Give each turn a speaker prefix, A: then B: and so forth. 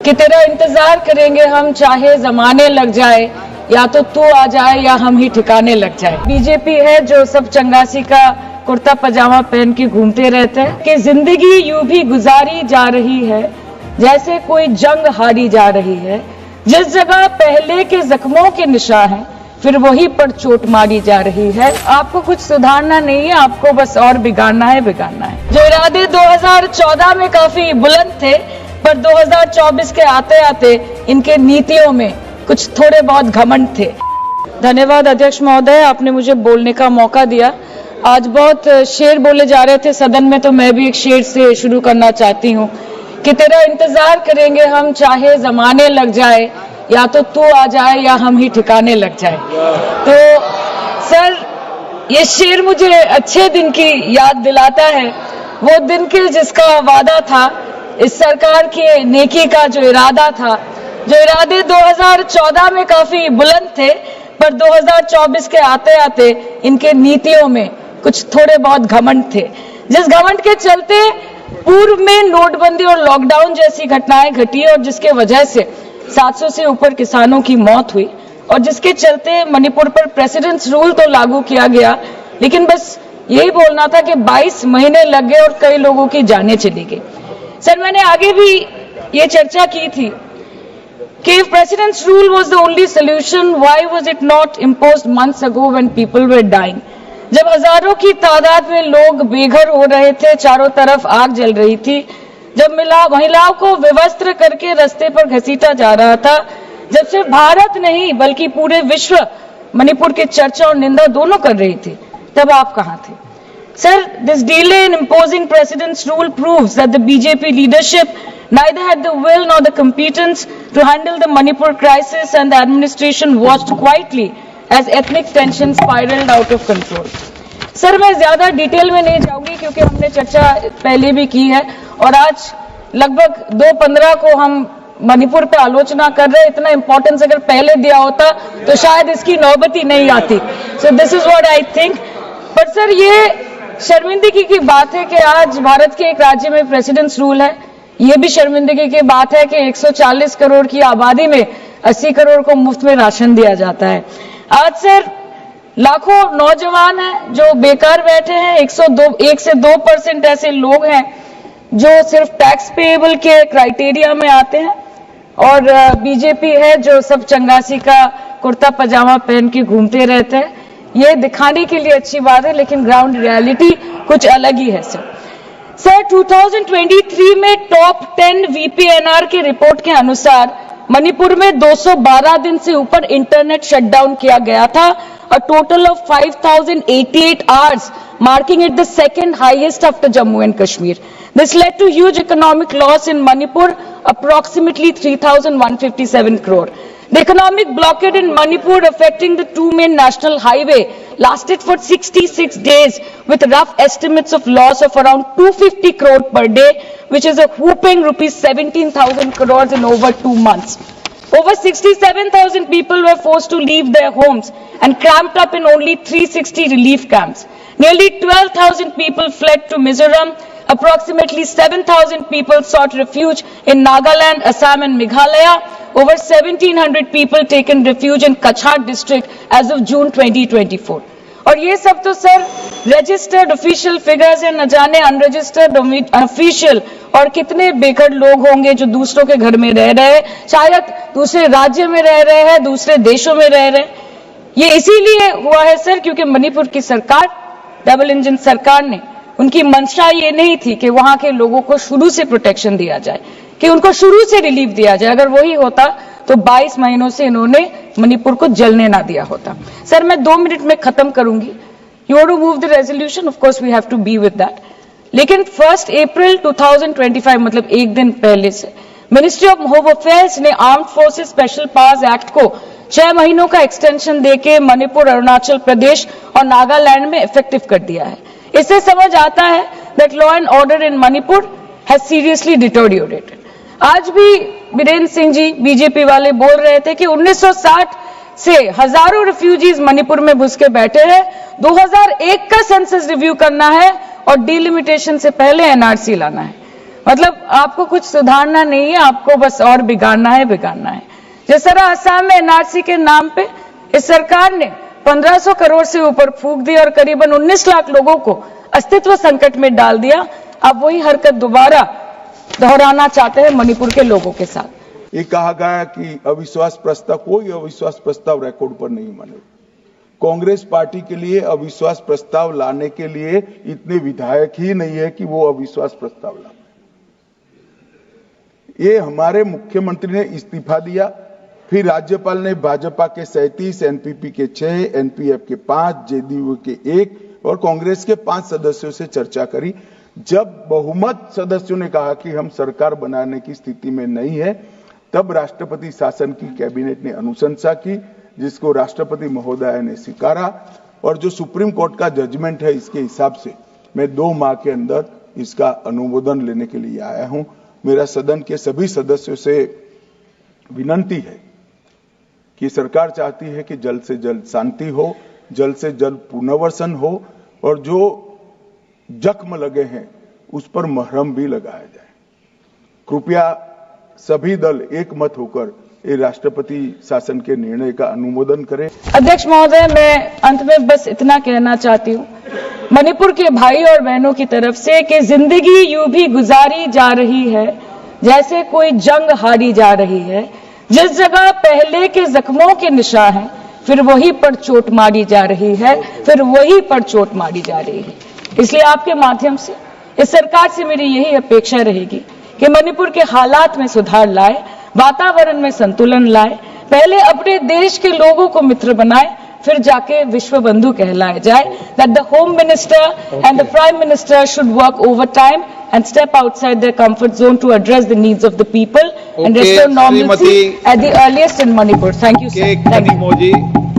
A: कि तेरा इंतजार करेंगे हम चाहे जमाने लग जाए, या तो तू आ जाए या हम ही ठिकाने लग जाए। बीजेपी है जो सब चंगासी का कुर्ता पजामा पहन के घूमते रहते हैं कि जिंदगी यूं भी गुजारी जा रही है जैसे कोई जंग हारी जा रही है। जिस जगह पहले के जख्मों के निशान हैं, फिर वहीं पर चोट मारी जा रही है। आपको कुछ सुधारना नहीं है, आपको बस और बिगाड़ना है। जो इरादे 2014 में काफी बुलंद थे, पर 2024 के आते आते इनके नीतियों में कुछ थोड़े बहुत घमंड थे। धन्यवाद अध्यक्ष महोदय, आपने मुझे बोलने का मौका दिया। आज बहुत शेर बोले जा रहे थे सदन में, तो मैं भी एक शेर से शुरू करना चाहती हूँ कि तेरा इंतजार करेंगे हम चाहे जमाने लग जाए, या तो तू आ जाए या हम ही ठिकाने लग जाए। तो सर, ये शेर मुझे अच्छे दिन की याद दिलाता है, वो दिन के जिसका वादा था, इस सरकार की नेकी का जो इरादा था। जो इरादे 2014 में काफी बुलंद थे, पर 2024 के आते आते इनके नीतियों में कुछ थोड़े बहुत घमंड थे। जिस घमंड के चलते पूर्व में नोटबंदी और लॉकडाउन जैसी घटनाएं घटी और जिसके वजह से 700 से ऊपर किसानों की मौत हुई, और जिसके चलते मणिपुर पर प्रेसिडेंट्स रूल तो लागू किया गया, लेकिन बस यही बोलना था कि 22 महीने लग गए और कई लोगों की जानें चली गई। सर, मैंने आगे भी ये चर्चा की थी कि if president's rule was the only solution, why was it not imposed months ago when people were dying? जब हजारों की तादाद में लोग बेघर हो रहे थे, चारों तरफ आग जल रही थी, जब महिलाओं को विवस्त्र करके रास्ते पर घसीटा जा रहा था, जब सिर्फ भारत नहीं बल्कि पूरे विश्व मणिपुर की चर्चा और निंदा दोनों कर रही थी, तब आप कहां थे? Sir, this delay in imposing President's rule proves that the BJP leadership neither had the will nor the competence to handle the Manipur crisis, and the administration watched quietly as ethnic tensions spiraled out of control. Sir, मैं ज्यादा detail में नहीं जाऊंगी क्योंकि हमने चर्चा पहले भी की है, और आज लगभग 2:15 को हम मणिपुर पे आलोचना कर रहे हैं। इतना इंपॉर्टेंस अगर पहले दिया होता तो शायद इसकी नौबत ही नहीं आती। So this is what I think. पर सर, ये शर्मिंदगी की बात है कि आज भारत के एक राज्य में प्रेसिडेंट्स रूल है। ये भी शर्मिंदगी की बात है कि 140 करोड़ की आबादी में 80 करोड़ को मुफ्त में राशन दिया जाता है। आज सर, लाखों नौजवान हैं जो बेकार बैठे हैं। 1 से 2% ऐसे लोग हैं जो सिर्फ टैक्स पेएबल के क्राइटेरिया में आते हैं, और बीजेपी है जो सब चंगासी का कुर्ता पजामा पहन के घूमते रहते हैं। ये दिखाने के लिए अच्छी बात है, लेकिन ग्राउंड रियलिटी कुछ अलग ही है। सर 2023 में टॉप 10 VPNR की रिपोर्ट के अनुसार मणिपुर में 212 दिन से ऊपर इंटरनेट शटडाउन किया गया था, a total of 5088 hours, marking it the second highest after Jammu and Kashmir. This led to huge economic loss in Manipur, approximately 3,157 crore. The economic blockade in Manipur, affecting the two main national highway, lasted for 66 days, with rough estimates of loss of around 250 crore per day, which is a whopping rupees 17,000 crores in over 2 months. Over 67,000 people were forced to leave their homes and cramped up in only 360 relief camps. Nearly 12,000 people fled to Mizoram. Approximately 7,000 people sought refuge in Nagaland, Assam and Meghalaya. Over 1,700 people taken refuge in Kachhar district as of June 2024. और ये सब तो sir registered official figures है, न जाने unregistered official और कितने बेघर लोग होंगे जो दूसरों के घर में रह रहे हैं, शायद दूसरे राज्य में रह रहे हैं, दूसरे देशों में रह रहे हैं। ये इसीलिए हुआ है सर क्योंकि मणिपुर की सरकार, डबल इंजन सरकार ने, उनकी मंशा ये नहीं थी कि वहां के लोगों को शुरू से प्रोटेक्शन दिया जाए, कि उनको शुरू से रिलीफ दिया जाए। अगर वही होता तो 22 महीनों से इन्होंने मणिपुर को जलने ना दिया होता। सर, मैं 2 मिनट में खत्म करूंगी। You want to move the resolution, of course we have to be with that, लेकिन 1 अप्रैल 2025 मतलब एक दिन पहले से मिनिस्ट्री ऑफ होम अफेयर्स ने armed forces special powers act को 6 महीनों का एक्सटेंशन देके मणिपुर, अरुणाचल प्रदेश और नागालैंड में इफेक्टिव कर दिया है। इससे समझ आता है that law and order in Manipur has seriously deteriorated. आज भी बीरेन्द्र सिंह जी बीजेपी वाले बोल रहे थे कि 1960 से हजारों रिफ्यूजीज मणिपुर में घुस के बैठे हैं, 2001 का सेंसस रिव्यू करना है और डिलिमिटेशन से पहले एनआरसी लाना है। मतलब आपको कुछ सुधारना नहीं है, आपको बस और बिगाड़ना है। जिस तरह असम में एनआरसी के नाम पे इस सरकार ने 1500 करोड़ से ऊपर फूंक दी और करीबन 19 लाख लोगों को अस्तित्व संकट में डाल दिया। अब वही हरकत दोबारा दोहराना चाहते हैं मणिपुर के लोगों के साथ।
B: ये कहा गया कि अविश्वास प्रस्ताव, कोई अविश्वास प्रस्ताव रिकॉर्ड पर नहीं माने। कांग्रेस पार्टी के लिए अविश्वास प्रस्ताव लाने के लिए इतने विधायक ही नहीं है कि वो अविश्वास प्रस्ताव लाए। ये हमारे मुख्यमंत्री ने इस्तीफा दिया, फिर राज्यपाल ने भाजपा के 37, एनपीपी के 6, एनपीएफ के 5, जेडीयू के 1 और कांग्रेस के 5 सदस्यों से चर्चा करी। जब बहुमत सदस्यों ने कहा कि हम सरकार बनाने की स्थिति में नहीं है, तब राष्ट्रपति शासन की कैबिनेट ने अनुशंसा की, जिसको राष्ट्रपति महोदय ने स्वीकारा। और जो सुप्रीम कोर्ट का जजमेंट है, इसके हिसाब से मैं 2 माह के अंदर इसका अनुमोदन लेने के लिए आया हूं। मेरा सदन के सभी सदस्यों से विनती है कि सरकार चाहती है कि जल्द से जल्द शांति हो, जल्द से जल्द पुनर्वसन हो और जो जख्म लगे हैं उस पर मरहम भी लगाया जाए। कृपया सभी दल एक मत होकर ये राष्ट्रपति शासन के निर्णय का अनुमोदन करें।
A: अध्यक्ष महोदय, मैं अंत में बस इतना कहना चाहती हूँ मणिपुर के भाई और बहनों की तरफ से कि जिंदगी यूं भी गुजारी जा रही है जैसे कोई जंग हारी जा रही है। जिस जगह पहले के जख्मों के निशान हैं, फिर वहीं पर चोट मारी जा रही है, इसलिए आपके माध्यम से इस सरकार से मेरी यही अपेक्षा रहेगी कि मणिपुर के हालात में सुधार लाए, वातावरण में संतुलन लाए, पहले अपने देश के लोगों को मित्र बनाए, फिर जाके विश्व बंधु कहलाए जाए। That the home minister and the prime minister should work overtime and step outside their comfort zone to address the needs of the people and restore normalcy at the earliest in Manipur. Thank you, sir.
C: Thank you.